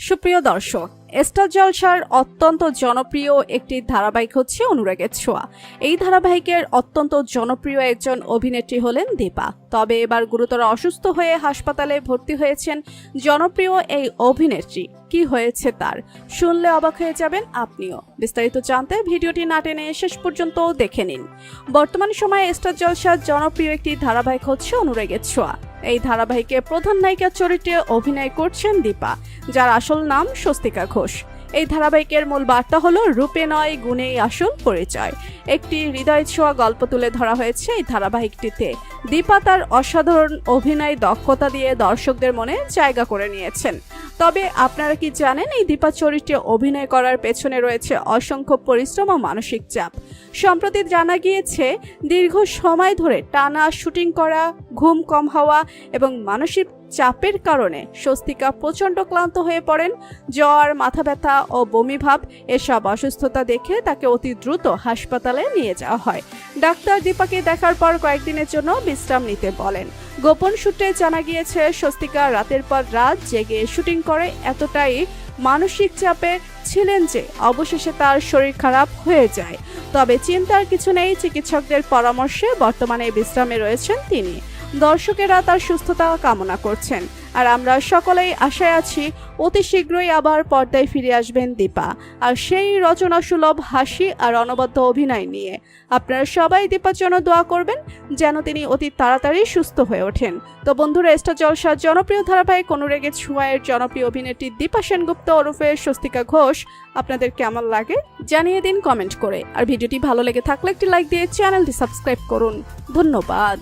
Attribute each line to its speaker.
Speaker 1: সুপ্রিয় দর্শক, স্টার জলসার অত্যন্ত জনপ্রিয় একটি ধারাবাহিক হচ্ছে অনুরাগের ছোঁয়া। এই ধারাবাহিকের অত্যন্ত জনপ্রিয় একজন অভিনেত্রী হলেন দীপা। তবে এবার গুরুতর অসুস্থ হয়ে হাসপাতালে ভর্তি হয়েছেন জনপ্রিয় এই অভিনেত্রী। কি হয়েছে তার শুনলে অবাক হয়ে যাবেন আপনিও। বিস্তারিত জানতে ভিডিওটি না টেনে শেষ পর্যন্ত দেখে নিন। বর্তমান সময়ে স্টার জলসার জনপ্রিয় একটি ধারাবাহিক হচ্ছে অনুরাগের ছোঁয়া। এই ধারাবাহিকে প্রধান নায়িকার চরিত্রে অভিনয় করছেন দীপা, যার আসল নাম স্বস্তিকা ঘোষ। এই ধারাবাহিকের মূল বার্তা হলো রূপে নয় গুণেই আসল পরিচয়। একটি হৃদয় ছোঁয়া গল্প তুলে ধরা হয়েছে এই ধারাবাহিকটিতে। দীপা তার অসাধারণ অভিনয় দক্ষতা দিয়ে দর্শকদের মনে জায়গা করে নিয়েছেন। তবে আপনারা কি জানেন, এই দীপা চরিত্রে অভিনয় করার পেছনে রয়েছে অসংখ্য পরিশ্রম ও মানসিক চাপ। সম্প্রতি জানা গিয়েছে, দীর্ঘ সময় ধরে টানা শুটিং করা, ঘুম কম হওয়া এবং মানসিক চাপের কারণে স্বস্তিকা প্রচণ্ড ক্লান্ত হয়ে পড়েন। জ্বর, মাথা ব্যথা ও বমিভাব এসব অসুস্থতা দেখে তাকে অতি দ্রুত হাসপাতালে নিয়ে যাওয়া হয়। ডাক্তার দীপাকে দেখার পর কয়েকদিনের জন্য বিশ্রাম নিতে বলেন। গোপন সূত্রে জানা গিয়েছে, স্বস্তিকা রাতের পর রাত জেগে শুটিং করে এতটাই মানসিক চাপে ছিলেন যে অবশেষে তার শরীর খারাপ হয়ে যায়। তবে চিন্তার কিছু নেই, চিকিৎসকদের পরামর্শে বর্তমানে বিশ্রামে রয়েছেন তিনি। দর্শকেরা তার সুস্থতা কামনা করছেন, আর আমরা সকলেই আশায় আছি অতি শীঘ্রই আবার পর্দায় ফিরে আসবেন দীপা, আর সেই রচনা সুলভ হাসি আর অনবদ্য অভিনয় নিয়ে। আপনারা সবাই দীপার জন্য দোয়া করবেন যেন তিনি অতি তাড়াতাড়ি সুস্থ হয়ে ওঠেন। তো বন্ধুরা, স্টার জলসার জনপ্রিয় ধারাবাহিক অনুরাগের ছোঁয়ার জনপ্রিয় অভিনেত্রী দীপা সেনগুপ্ত ওরফে স্বস্তিকা ঘোষ আপনাদের কেমন লাগে জানিয়ে দিন কমেন্ট করে। আর ভিডিওটি ভালো লেগে থাকলে একটি লাইক দিয়ে চ্যানেলটি সাবস্ক্রাইব করুন। ধন্যবাদ।